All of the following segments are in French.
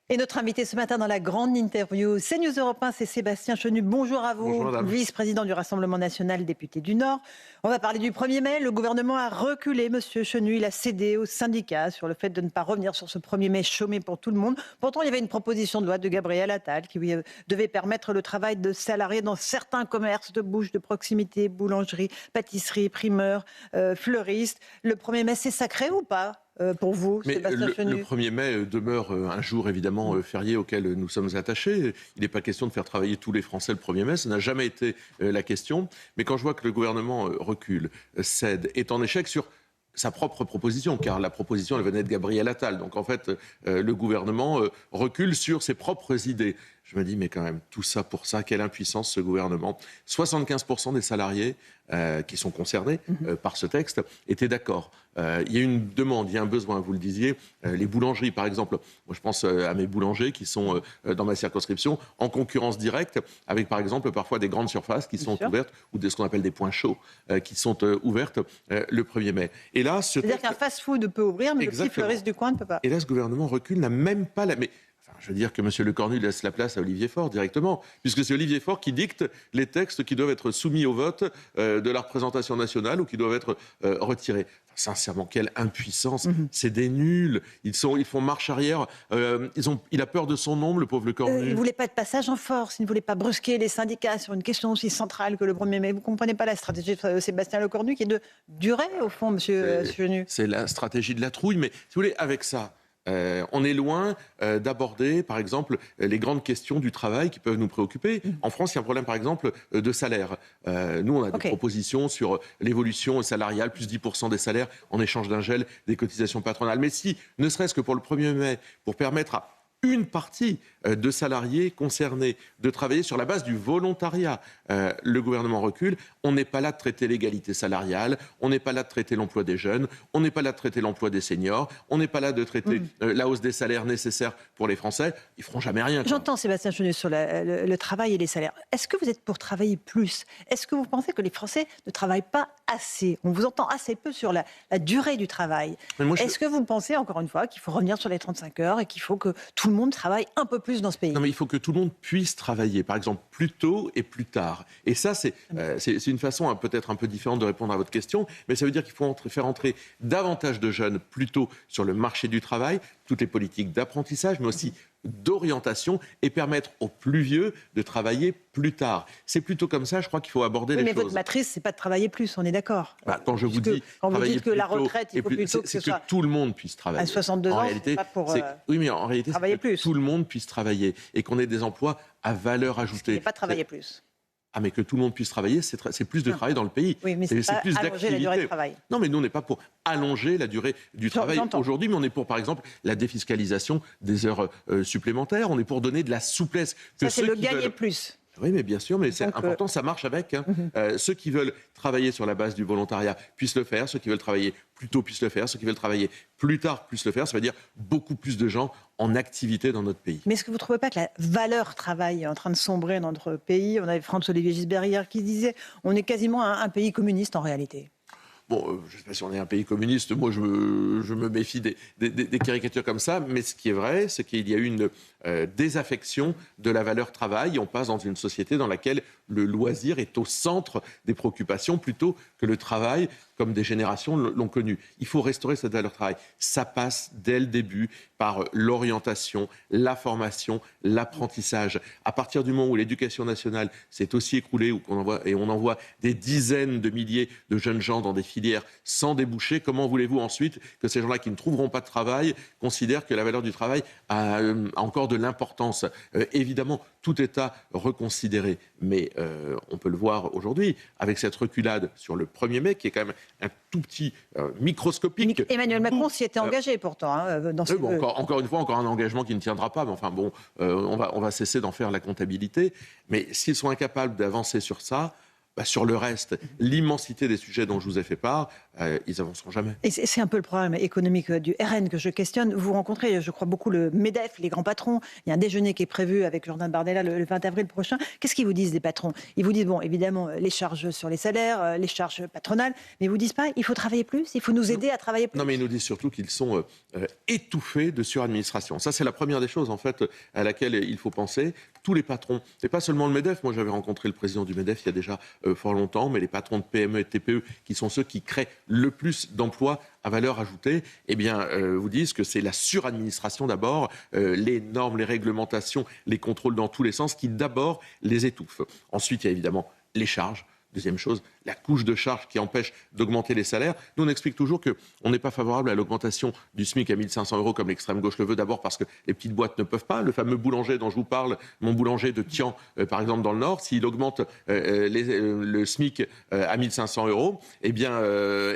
Et notre invité ce matin dans la grande interview CNews Europe 1, c'est Sébastien Chenu. Bonjour à vous, Bonjour madame. vice-président du Rassemblement national, député du Nord. On va parler du 1er mai. Le gouvernement a reculé, monsieur Chenu. Il a cédé aux syndicats sur le fait de ne pas revenir sur ce 1er mai chômé pour tout le monde. Pourtant, il y avait une proposition de loi de Gabriel Attal qui devait permettre le travail de salariés dans certains commerces de bouche de proximité, boulangerie, pâtisserie, primeurs, fleuristes. Le 1er mai, c'est sacré ou pas pour vous, Mais Sébastien Chenu? le 1er mai demeure un jour évidemment férié auquel nous sommes attachés. Il n'est pas question de faire travailler tous les Français le 1er mai, ça n'a jamais été la question. Mais quand je vois que le gouvernement recule, cède, est en échec sur sa propre proposition, car la proposition, elle venait de Gabriel Attal. Donc en fait, le gouvernement recule sur ses propres idées. Je me dis, mais quand même, tout ça pour ça, quelle impuissance ce gouvernement. 75% des salariés qui sont concernés par ce texte étaient d'accord. Il y a une demande, il y a un besoin, vous le disiez. Les boulangeries, par exemple, moi je pense à mes boulangers qui sont dans ma circonscription, en concurrence directe avec, par exemple, parfois des grandes surfaces qui sont ouvertes, ou ce qu'on appelle des points chauds, qui sont ouvertes le 1er mai. Et là, c'est-à-dire qu'un fast-food peut ouvrir, mais Exactement. le petit fleuriste du coin ne peut pas. Et là, ce gouvernement recule, n'a même pas la... Mais, enfin, je veux dire que M. Lecornu laisse la place à Olivier Faure directement, puisque c'est Olivier Faure qui dicte les textes qui doivent être soumis au vote de la représentation nationale ou qui doivent être retirés. Enfin, sincèrement, quelle impuissance. C'est des nuls. Ils font marche arrière. Il a peur de son ombre, le pauvre Lecornu. Il ne voulait pas de passage en force, il ne voulait pas brusquer les syndicats sur une question aussi centrale que le 1er mai. Vous ne comprenez pas la stratégie de Sébastien Lecornu qui est de durer, au fond, monsieur Chenu. C'est la stratégie de la trouille. Mais si vous voulez, avec ça, on est loin d'aborder, par exemple, les grandes questions du travail qui peuvent nous préoccuper. En France, il y a un problème, par exemple, de salaire. Nous, on a des propositions sur l'évolution salariale, plus 10% des salaires en échange d'un gel des cotisations patronales. Mais si, ne serait-ce que pour le 1er mai, pour permettre à une partie de salariés concernés de travailler sur la base du volontariat. Le gouvernement recule. On n'est pas là de traiter l'égalité salariale, on n'est pas là de traiter l'emploi des jeunes, on n'est pas là de traiter l'emploi des seniors, on n'est pas là de traiter la hausse des salaires nécessaires pour les Français. Ils feront jamais rien. J'entends Sébastien Chenu sur le travail et les salaires. Est-ce que vous êtes pour travailler plus? Est-ce que vous pensez que les Français ne travaillent pas assez? On vous entend assez peu sur la durée du travail. Est-ce que vous pensez, encore une fois, qu'il faut revenir sur les 35 heures et qu'il faut que tout le monde travaille un peu plus dans ce pays? Non, mais il faut que tout le monde puisse travailler, par exemple, plus tôt et plus tard. Et ça, c'est une façon peut-être un peu différente de répondre à votre question, mais ça veut dire qu'il faut faire entrer davantage de jeunes plus tôt sur le marché du travail, toutes les politiques d'apprentissage, mais aussi d'orientation, et permettre aux plus vieux de travailler plus tard. C'est plutôt comme ça, je crois qu'il faut aborder les choses. Mais votre matrice, c'est pas de travailler plus, on est d'accord. Quand je vous dis quand vous dites que la plus tôt retraite, il faut plutôt que ce soit tout le monde puisse travailler. À 62 ans, c'est pas pour oui, mais en réalité, travailler plus. Tout le monde puisse travailler et qu'on ait des emplois à valeur ajoutée. Mais pas travailler plus. Ah, mais que tout le monde puisse travailler, c'est plus de travail dans le pays. Oui, mais c'est pas plus allonger la durée de travail. Non, mais nous, on n'est pas pour allonger la durée du travail aujourd'hui, mais on est pour, par exemple, la défiscalisation des heures supplémentaires. On est pour donner de la souplesse. Ça, c'est le gagner plus. Oui, mais bien sûr, mais c'est important, ça marche avec. Ceux qui veulent travailler sur la base du volontariat puissent le faire, ceux qui veulent travailler plus tôt puissent le faire, ceux qui veulent travailler plus tard puissent le faire. Ça veut dire beaucoup plus de gens en activité dans notre pays. Mais est-ce que vous ne trouvez pas que la valeur travail est en train de sombrer dans notre pays? On avait François-Olivier Gisbert hier qui disait on est quasiment un pays communiste en réalité. Bon, je ne sais pas si on est un pays communiste, moi je me méfie des caricatures comme ça, mais ce qui est vrai, c'est qu'il y a une désaffection de la valeur travail. On passe dans une société dans laquelle le loisir est au centre des préoccupations plutôt que le travail, comme des générations l'ont connu. Il faut restaurer cette valeur travail. Ça passe dès le début par l'orientation, la formation, l'apprentissage. À partir du moment où l'éducation nationale s'est aussi écroulée, on envoie des dizaines de milliers de jeunes gens dans des filières sans débouché, comment voulez-vous ensuite que ces gens-là qui ne trouveront pas de travail considèrent que la valeur du travail a encore de l'importance? Évidemment, tout est à reconsidérer, mais on peut le voir aujourd'hui avec cette reculade sur le 1er mai qui est quand même un tout petit microscopique. Emmanuel Macron s'y était engagé pourtant dans ce encore une fois, encore un engagement qui ne tiendra pas, mais enfin bon, on va cesser d'en faire la comptabilité. Mais s'ils sont incapables d'avancer sur ça, sur le reste, l'immensité des sujets dont je vous ai fait part, ils avanceront jamais. Et c'est un peu le problème économique du RN que je questionne. Vous rencontrez, je crois, beaucoup le MEDEF, les grands patrons. Il y a un déjeuner qui est prévu avec Jordan Bardella le 20 avril prochain. Qu'est-ce qu'ils vous disent, les patrons? Ils vous disent, bon, évidemment, les charges sur les salaires, les charges patronales, mais ils vous disent pas, il faut travailler plus, il faut nous aider à travailler plus. Non, mais ils nous disent surtout qu'ils sont étouffés de suradministration. Ça, c'est la première des choses, en fait, à laquelle il faut penser. Tous les patrons, et pas seulement le MEDEF. Moi, j'avais rencontré le président du MEDEF il y a déjà fort longtemps, mais les patrons de PME et de TPE, qui sont ceux qui créent le plus d'emplois à valeur ajoutée, eh bien, vous disent que c'est la suradministration d'abord, les normes, les réglementations, les contrôles dans tous les sens, qui d'abord les étouffent. Ensuite, il y a évidemment les charges. Deuxième chose, la couche de charges qui empêche d'augmenter les salaires. Nous, on explique toujours qu'on n'est pas favorable à l'augmentation du SMIC à 1 500 € comme l'extrême gauche le veut. D'abord parce que les petites boîtes ne peuvent pas. Le fameux boulanger dont je vous parle, mon boulanger de Tian, par exemple dans le Nord, s'il augmente le SMIC à 1 500 €, eh bien,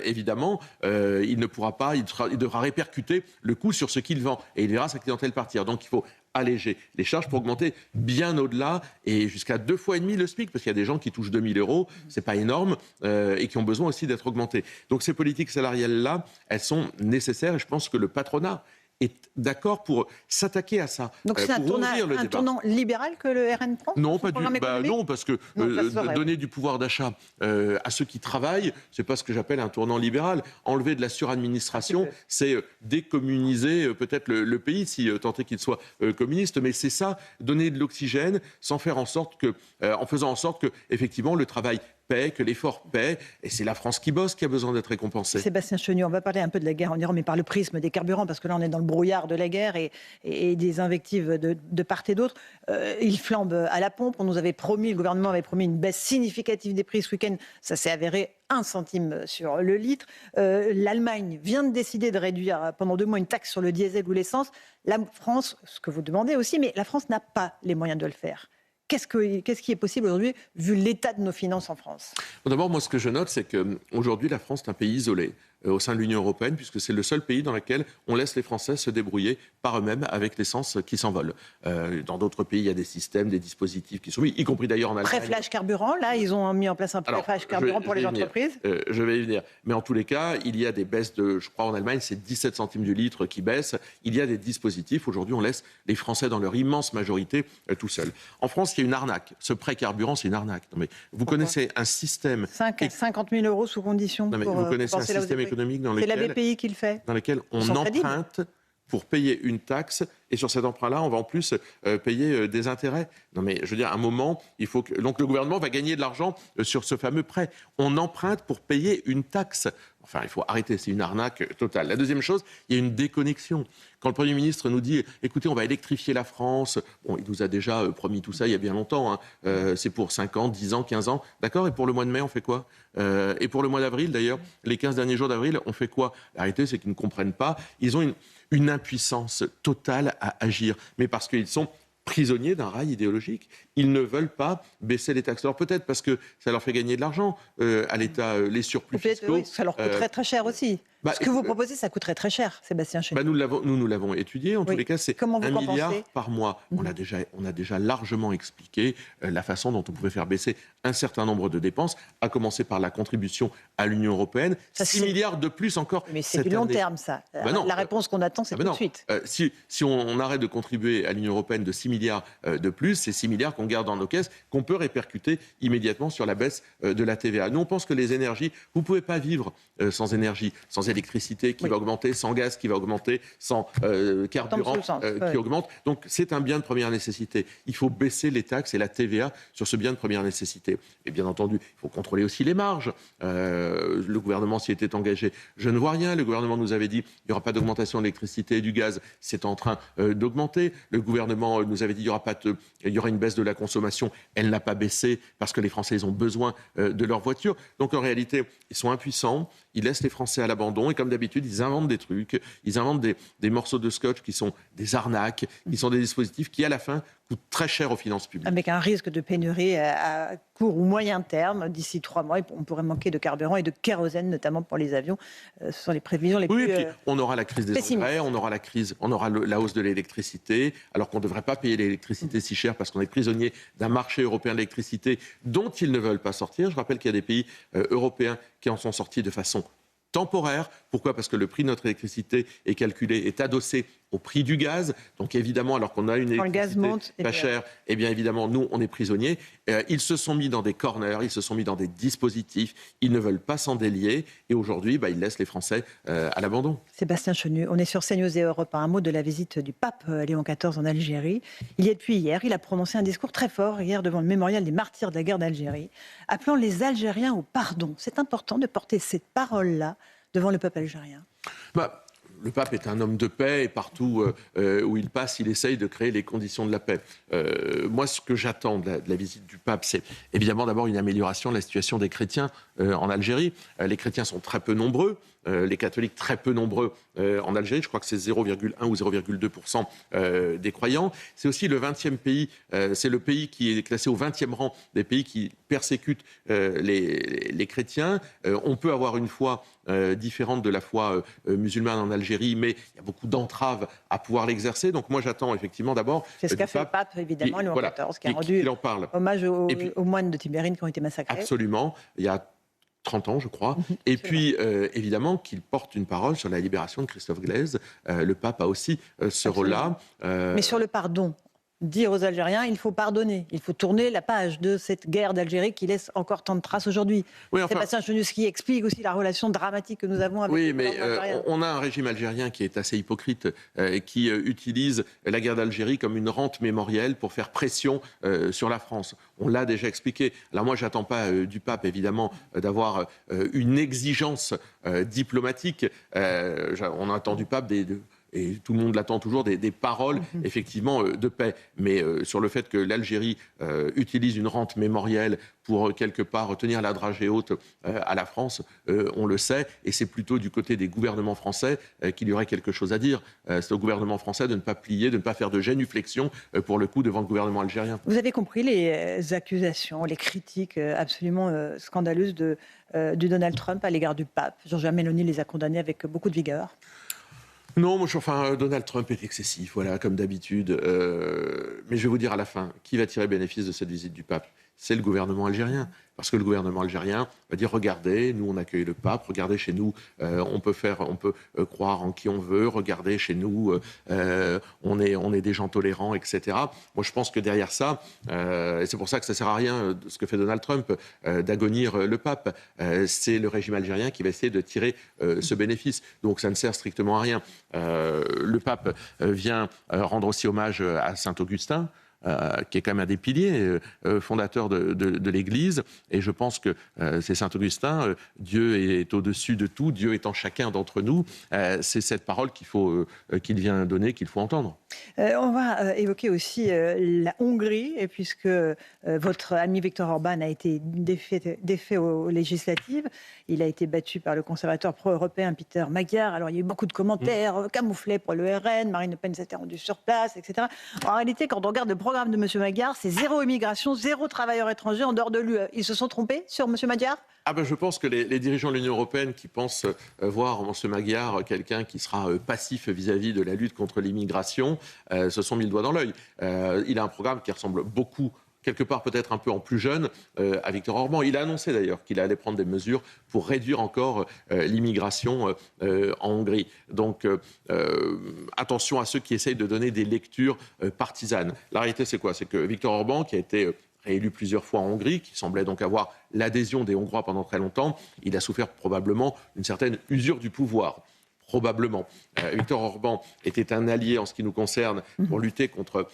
évidemment, il ne pourra pas, il devra répercuter le coût sur ce qu'il vend. Et il verra sa clientèle partir. Donc, il faut alléger les charges pour augmenter bien au-delà et jusqu'à 2,5 fois le SMIC, parce qu'il y a des gens qui touchent 2 000 €, c'est pas énorme, et qui ont besoin aussi d'être augmentés. Donc ces politiques salariales-là, elles sont nécessaires et je pense que le patronat est d'accord pour s'attaquer à ça. Donc c'est un tournant libéral que le RN prend? Non, pas du tout. Non, parce que donner du pouvoir d'achat à ceux qui travaillent, c'est pas ce que j'appelle un tournant libéral. Enlever de la suradministration, c'est décommuniser peut-être le pays, si tant est qu'il soit communiste. Mais c'est ça, donner de l'oxygène, en faisant en sorte que effectivement le travail paie, que l'effort paie, et c'est la France qui bosse qui a besoin d'être récompensée. Sébastien Chenu, on va parler un peu de la guerre en Iran, mais par le prisme des carburants, parce que là on est dans le brouillard de la guerre et des invectives de part et d'autre. Il flambe à la pompe. Le gouvernement avait promis une baisse significative des prix ce week-end. Ça s'est avéré 1 centime sur le litre. L'Allemagne vient de décider de réduire pendant 2 mois une taxe sur le diesel ou l'essence. La France, ce que vous demandez aussi, mais la France n'a pas les moyens de le faire. Qu'est-ce qui est possible aujourd'hui, vu l'état de nos finances en France? D'abord, moi, ce que je note, c'est qu'aujourd'hui, la France est un pays isolé au sein de l'Union européenne, puisque c'est le seul pays dans lequel on laisse les Français se débrouiller par eux-mêmes avec l'essence qui s'envole. Dans d'autres pays, il y a des systèmes, des dispositifs qui sont mis, y compris d'ailleurs en Allemagne. Pré-flash carburant, là, ils ont mis en place un pré-flash carburant pour les entreprises. Je vais y venir. Mais en tous les cas, il y a des baisses je crois en Allemagne, c'est 17 centimes du litre qui baissent. Il y a des dispositifs. Aujourd'hui, on laisse les Français dans leur immense majorité tout seuls. En France, il y a une arnaque. Ce pré-carburant, c'est une arnaque. Non, mais vous connaissez un système... 50 000 € sous condition. Non, mais vous connaissez un système économique dans lequel... C'est la BPI qui le fait. Dans lequel on emprunte pour payer une taxe, et sur cet emprunt-là, on va en plus payer des intérêts. Non mais, je veux dire, à un moment, il faut que... Donc le gouvernement va gagner de l'argent sur ce fameux prêt. On emprunte pour payer une taxe. Enfin, il faut arrêter, c'est une arnaque totale. La deuxième chose, il y a une déconnexion. Quand le Premier ministre nous dit « Écoutez, on va électrifier la France », bon, il nous a déjà promis tout ça il y a bien longtemps, hein. C'est pour 5 ans, 10 ans, 15 ans. D'accord. Et pour le mois de mai, on fait quoi? Et pour le mois d'avril, d'ailleurs, les 15 derniers jours d'avril, on fait quoi? La réalité, c'est qu'ils ne comprennent pas. Ils ont une impuissance totale à agir. Mais parce qu'ils sont prisonniers d'un rail idéologique. Ils ne veulent pas baisser les taxes. Alors peut-être parce que ça leur fait gagner de l'argent à l'État, les surplus fiscaux. Oui, ça leur coûterait très cher aussi. Ce que vous proposez, ça coûterait très cher, Sébastien Chenu. Nous l'avons étudié. En tous les cas, c'est 1 milliard par mois. On a déjà largement expliqué la façon dont on pouvait faire baisser un certain nombre de dépenses, à commencer par la contribution à l'Union européenne. 6 milliards de plus encore. Mais c'est du long terme, ça. La réponse qu'on attend, c'est tout de suite. Si on arrête de contribuer à l'Union européenne de 6 milliards de plus, c'est 6 milliards qu'on garde dans nos caisses, qu'on peut répercuter immédiatement sur la baisse de la TVA. Nous, on pense que les énergies, vous ne pouvez pas vivre sans énergie, sans électricité qui va augmenter, sans gaz qui va augmenter, sans carburant qui augmente. Donc c'est un bien de première nécessité. Il faut baisser les taxes et la TVA sur ce bien de première nécessité. Et bien entendu, il faut contrôler aussi les marges. Le gouvernement s'y était engagé. Je ne vois rien. Le gouvernement nous avait dit qu'il n'y aura pas d'augmentation de l'électricité et du gaz. C'est en train d'augmenter. Le gouvernement nous avait dit qu'il y aura une baisse de la consommation. Elle n'a pas baissé parce que les Français ils ont besoin de leur voiture. Donc en réalité, ils sont impuissants. Ils laissent les Français à l'abandon et comme d'habitude, ils inventent des trucs, ils inventent des morceaux de scotch qui sont des arnaques, qui sont des dispositifs qui, à la fin, coûte très cher aux finances publiques. Avec un risque de pénurie à court ou moyen terme. D'ici 3 mois, on pourrait manquer de carburant et de kérosène, notamment pour les avions. Ce sont les prévisions les Oui, plus et puis on aura la crise des engrais, on aura la hausse de l'électricité, alors qu'on ne devrait pas payer l'électricité si cher parce qu'on est prisonnier d'un marché européen de l'électricité dont ils ne veulent pas sortir. Je rappelle qu'il y a des pays européens qui en sont sortis de façon temporaire. Pourquoi ? Parce que le prix de notre électricité est adossé au prix du gaz. Donc évidemment, alors qu'on a une électricité pas chère, eh bien évidemment, nous, on est prisonniers. Ils se sont mis dans des corners, ils se sont mis dans des dispositifs. Ils ne veulent pas s'en délier. Et aujourd'hui, ils laissent les Français à l'abandon. Sébastien Chenu, on est sur CNews et Europe 1. Un mot de la visite du pape Léon XIV en Algérie. Il y est depuis hier. Il a prononcé un discours très fort hier devant le mémorial des martyrs de la guerre d'Algérie, appelant les Algériens au pardon. C'est important de porter cette parole-là devant le peuple algérien. Le pape est un homme de paix et partout où il passe, il essaye de créer les conditions de la paix. Moi, ce que j'attends de la visite du pape, c'est évidemment d'abord une amélioration de la situation des chrétiens en Algérie. Les chrétiens sont très peu nombreux, les catholiques très peu nombreux en Algérie. Je crois que c'est 0,1 ou 0,2% des croyants. C'est aussi le 20e pays, c'est le pays qui est classé au 20e rang des pays qui persécutent les chrétiens. On peut avoir une foi différente de la foi musulmane en Algérie, mais il y a beaucoup d'entraves à pouvoir l'exercer. Donc moi, j'attends effectivement d'abord... C'est ce qu'a fait le pape, évidemment, Léon XIV, qui a rendu hommage aux moines de Tibérine qui ont été massacrés. Absolument. Il y a 30 ans, je crois. Et puis, évidemment, qu'il porte une parole sur la libération de Christophe Glaise. Le pape a aussi ce rôle-là. Mais sur le pardon, dire aux Algériens, il faut pardonner. Il faut tourner la page de cette guerre d'Algérie qui laisse encore tant de traces aujourd'hui. Oui, Sébastien Chenu, qui explique aussi la relation dramatique que nous avons avec les Algériens. On a un régime algérien qui est assez hypocrite, qui utilise la guerre d'Algérie comme une rente mémorielle pour faire pression sur la France. On l'a déjà expliqué. Alors moi, j'attends pas du pape, évidemment, d'avoir une exigence diplomatique. On attend du pape et tout le monde l'attend toujours, des paroles, effectivement, de paix. Mais sur le fait que l'Algérie utilise une rente mémorielle pour, quelque part, tenir la dragée haute à la France, on le sait. Et c'est plutôt du côté des gouvernements français qu'il y aurait quelque chose à dire. C'est au gouvernement français de ne pas plier, de ne pas faire de génuflexion, pour le coup, devant le gouvernement algérien. Vous avez compris les accusations, les critiques absolument scandaleuses de Donald Trump à l'égard du pape. Giorgia Meloni les a condamnées avec beaucoup de vigueur. Non, Donald Trump est excessif, voilà, comme d'habitude. Mais je vais vous dire à la fin, qui va tirer bénéfice de cette visite du pape ? C'est le gouvernement algérien. Parce que le gouvernement algérien va dire, regardez, nous on accueille le pape, regardez chez nous, on peut croire en qui on veut, regardez chez nous, on est des gens tolérants, etc. Moi je pense que derrière ça, et c'est pour ça que ça ne sert à rien ce que fait Donald Trump, d'agonir le pape, c'est le régime algérien qui va essayer de tirer ce bénéfice. Donc ça ne sert strictement à rien. Le pape vient rendre aussi hommage à Saint-Augustin, qui est quand même un des piliers fondateurs de l'Église. Et je pense que c'est Saint-Augustin, Dieu est au-dessus de tout, Dieu est en chacun d'entre nous. C'est cette parole qu'il vient donner, qu'il faut entendre. On va évoquer aussi la Hongrie, puisque votre ami Viktor Orban a été défait aux législatives. Il a été battu par le conservateur pro-européen Peter Magyar. Alors il y a eu beaucoup de commentaires camouflés pour le RN, Marine Le Pen s'était rendue sur place, etc. En réalité, quand on regarde le programme de M. Magyar, c'est 0 immigration, 0 travailleurs étrangers en dehors de l'UE. Ils se sont trompés sur M. Magyar ? Je pense que les dirigeants de l'Union européenne qui pensent voir en M. Magyar quelqu'un qui sera passif vis-à-vis de la lutte contre l'immigration se sont mis le doigt dans l'œil. Il a un programme qui ressemble beaucoup, quelque part peut-être un peu en plus jeune, à Viktor Orban. Il a annoncé d'ailleurs qu'il allait prendre des mesures pour réduire encore l'immigration en Hongrie. Donc attention à ceux qui essayent de donner des lectures partisanes. La réalité c'est quoi ? C'est que Viktor Orban, qui a été réélu plusieurs fois en Hongrie, qui semblait donc avoir l'adhésion des Hongrois pendant très longtemps, il a souffert probablement d'une certaine usure du pouvoir. Probablement. Viktor Orban était un allié en ce qui nous concerne pour lutter contre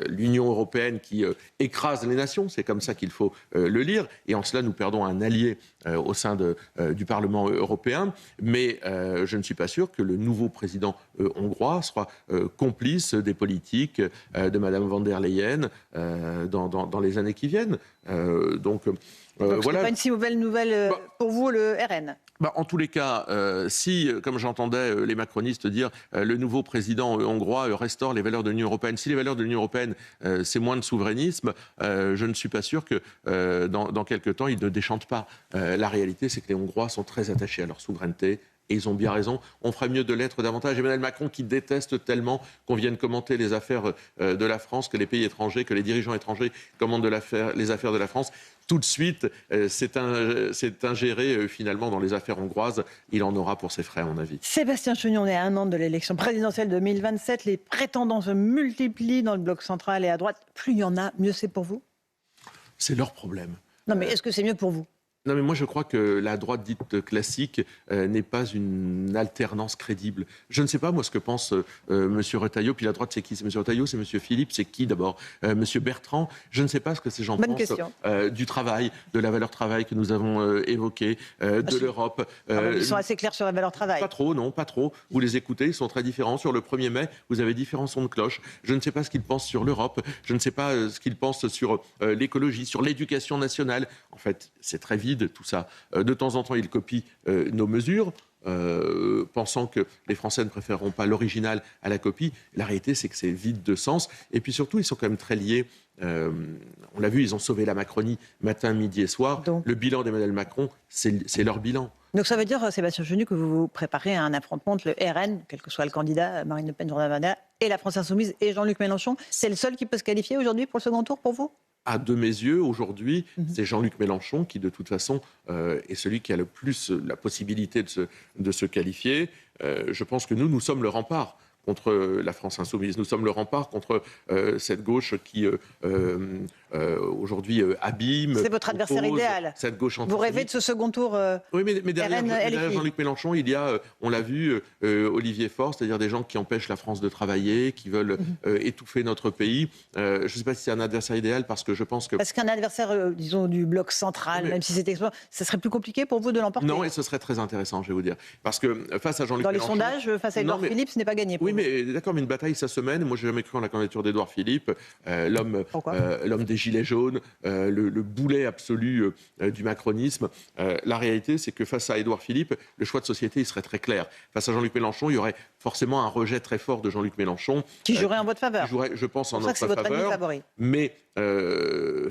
l'Union européenne qui écrase les nations, c'est comme ça qu'il faut le lire, et en cela nous perdons un allié au sein du Parlement européen, mais je ne suis pas sûr que le nouveau président hongrois soit complice des politiques de Mme von der Leyen dans les années qui viennent. Donc voilà. c'est pas une si mauvaise nouvelle pour vous, le RN. En tous les cas, si, comme j'entendais les macronistes dire, le nouveau président hongrois restaure les valeurs de l'Union européenne, si les valeurs de l'Union européenne, c'est moins de souverainisme, je ne suis pas sûr que dans quelques temps, ils ne déchantent pas. La réalité, c'est que les Hongrois sont très attachés à leur souveraineté. Et ils ont bien raison. On ferait mieux de l'être davantage. Emmanuel Macron, qui déteste tellement qu'on vienne commenter les affaires de la France, que les pays étrangers, que les dirigeants étrangers commentent les affaires de la France, tout de suite, c'est ingéré finalement dans les affaires hongroises. Il en aura pour ses frais, à mon avis. Sébastien Chenu, on est à un an de l'élection présidentielle 2027. Les prétendants se multiplient dans le bloc central et à droite. Plus il y en a, mieux c'est pour vous? C'est leur problème. Non, mais est-ce que c'est mieux pour vous? Non, mais moi, je crois que la droite dite classique n'est pas une alternance crédible. Je ne sais pas, moi, ce que pense M. Retailleau. Puis la droite, c'est qui? C'est M. Retailleau, c'est M. Philippe, c'est qui d'abord? M. Bertrand. Je ne sais pas ce que ces gens pensent du travail, de la valeur travail que nous avons évoquée, de l'Europe. Ils sont assez clairs sur la valeur travail. Pas trop, non, pas trop. Vous les écoutez, ils sont très différents. Sur le 1er mai, vous avez différents sons de cloche. Je ne sais pas ce qu'ils pensent sur l'Europe. Je ne sais pas ce qu'ils pensent sur l'écologie, sur l'éducation nationale. En fait, c'est très vide. Tout ça. De temps en temps, ils copient nos mesures, pensant que les Français ne préféreront pas l'original à la copie. La réalité, c'est que c'est vide de sens. Et puis surtout, ils sont quand même très liés. On l'a vu, ils ont sauvé la Macronie matin, midi et soir. Donc, le bilan d'Emmanuel Macron, c'est leur bilan. Donc ça veut dire, Sébastien Chenu, que vous vous préparez à un affrontement entre le RN, quel que soit le candidat, Marine Le Pen, Jordan Bardella, et la France Insoumise et Jean-Luc Mélenchon. C'est le seul qui peut se qualifier aujourd'hui pour le second tour pour vous? À de mes yeux, aujourd'hui, c'est Jean-Luc Mélenchon qui, de toute façon, est celui qui a le plus la possibilité de se qualifier. Je pense que nous sommes le rempart contre la France Insoumise. Nous sommes le rempart contre cette gauche qui, aujourd'hui, abîme. C'est votre adversaire idéal. Cette gauche vous rêvez de ce second tour oui, mais derrière Jean-Luc Mélenchon, il y a, on l'a vu, Olivier Faure, c'est-à-dire des gens qui empêchent la France de travailler, qui veulent étouffer notre pays. Je ne sais pas si c'est un adversaire idéal, parce que je pense que... Parce qu'un adversaire, disons, du bloc central, même si c'était... ça serait plus compliqué pour vous de l'emporter? Non, et ce serait très intéressant, je vais vous dire. Parce que face à Jean-Luc Mélenchon... Dans les sondages, face à Édouard Philippe, ce n'est pas gagné pour vous. Mais d'accord, mais une bataille, ça se mène. Moi, je n'ai jamais cru en la candidature d'Édouard Philippe, l'homme des Gilets jaunes, le boulet absolu du macronisme. La réalité, c'est que face à Édouard Philippe, le choix de société, il serait très clair. Face à Jean-Luc Mélenchon, il y aurait forcément un rejet très fort de Jean-Luc Mélenchon. Qui jouerait en votre faveur. Qui jouerait, je pense, en notre faveur. Mais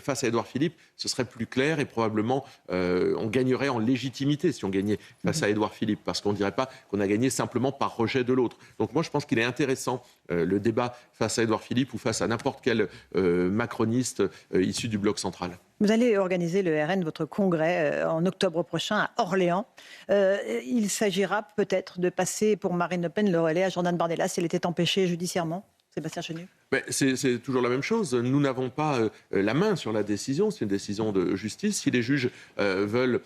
face à Édouard Philippe, ce serait plus clair et probablement on gagnerait en légitimité si on gagnait face à Édouard Philippe, parce qu'on ne dirait pas qu'on a gagné simplement par rejet de l'autre. Donc moi, je pense qu'il est intéressant le débat face à Édouard Philippe ou face à n'importe quel macroniste issu du bloc central. Vous allez organiser le RN, votre congrès, en octobre prochain à Orléans. Il s'agira peut-être de passer pour Marine Le Pen le relais à Jordan Bardella si elle était empêchée judiciairement. Sébastien Chenu. C'est toujours la même chose. Nous n'avons pas la main sur la décision. C'est une décision de justice. Si les juges veulent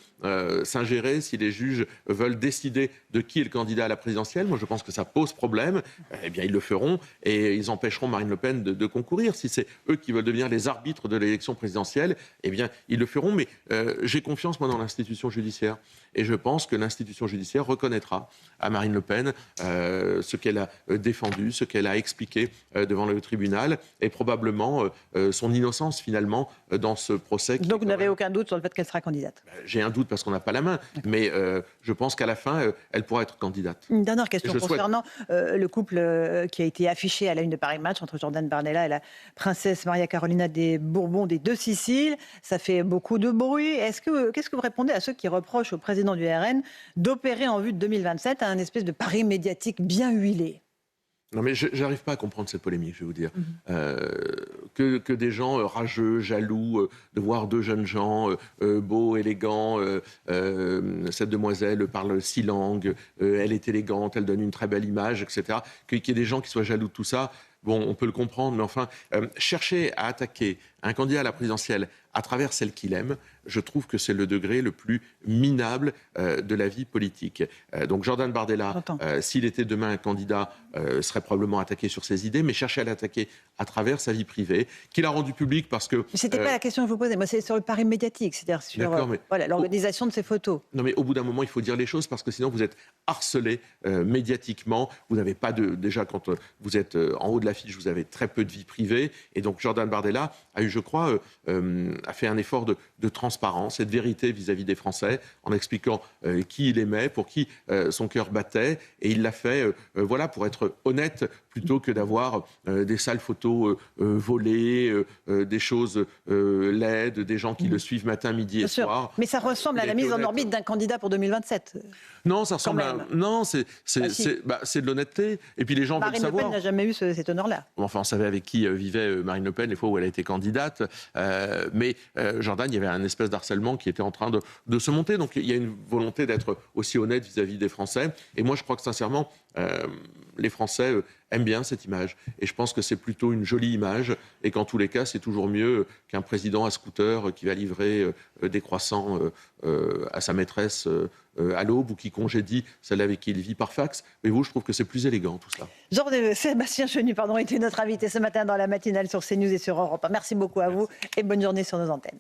s'ingérer, si les juges veulent décider de qui est le candidat à la présidentielle, moi je pense que ça pose problème. Eh bien, ils le feront et ils empêcheront Marine Le Pen de concourir. Si c'est eux qui veulent devenir les arbitres de l'élection présidentielle, eh bien, ils le feront. Mais j'ai confiance, moi, dans l'institution judiciaire. Et je pense que l'institution judiciaire reconnaîtra à Marine Le Pen ce qu'elle a défendu, ce qu'elle a expliqué devant le tribunal et probablement son innocence finalement dans ce procès. Donc vous n'avez aucun doute sur le fait qu'elle sera candidate? J'ai un doute parce qu'on n'a pas la main, mais je pense qu'à la fin, elle pourra être candidate. Une dernière question concernant le couple qui a été affiché à la une de Paris Match entre Jordan Bardella et la princesse Maria Carolina des Bourbons des Deux Siciles. Ça fait beaucoup de bruit. Qu'est-ce que vous répondez à ceux qui reprochent au président du RN d'opérer en vue de 2027 un espèce de pari médiatique bien huilé? Non, mais je n'arrive pas à comprendre cette polémique, je vais vous dire. Que des gens rageux, jaloux, de voir deux jeunes gens beaux, élégants, cette demoiselle parle 6 langues, elle est élégante, elle donne une très belle image, etc. Qu'il y ait des gens qui soient jaloux de tout ça, bon, on peut le comprendre, mais enfin, chercher à attaquer un candidat à la présidentielle à travers celle qu'il aime, je trouve que c'est le degré le plus minable de la vie politique. Donc Jordan Bardella, s'il était demain un candidat, serait probablement attaqué sur ses idées, mais chercher à l'attaquer à travers sa vie privée, qu'il a rendu publique parce que... Ce n'était pas la question que je vous posais, moi c'est sur le pari médiatique, c'est-à-dire sur l'organisation de ces photos. Non mais au bout d'un moment, il faut dire les choses parce que sinon vous êtes harcelé médiatiquement. Vous n'avez pas déjà quand vous êtes en haut de l'affiche, vous avez très peu de vie privée. Et donc Jordan Bardella a eu, je crois, a fait un effort de transparence et de vérité vis-à-vis des Français, en expliquant qui il aimait, pour qui son cœur battait. Et il l'a fait pour être honnête, plutôt que d'avoir des sales photos volées, des choses laides, des gens qui le suivent matin, midi et soir. Mais ça ressemble à la mise en orbite d'un candidat pour 2027. Non, ça ressemble à... Non, c'est de l'honnêteté. Et puis les gens veulent savoir. Marine Le Pen n'a jamais eu cet honneur-là. Enfin, on savait avec qui vivait Marine Le Pen les fois où elle a été candidate. Mais Jordan, il y avait un espèce d'harcèlement qui était en train de se monter. Donc il y a une volonté d'être aussi honnête vis-à-vis des Français. Et moi, je crois que sincèrement, les Français aiment bien cette image. Et je pense que c'est plutôt une jolie image. Et qu'en tous les cas, c'est toujours mieux qu'un président à scooter qui va livrer des croissants à sa maîtresse à l'aube, ou qui congédie celle avec qui il vit par fax. Mais vous, je trouve que c'est plus élégant tout cela. Sébastien Chenu, était notre invité ce matin dans la matinale sur CNews et sur Europe 1. Merci beaucoup à vous et bonne journée sur nos antennes.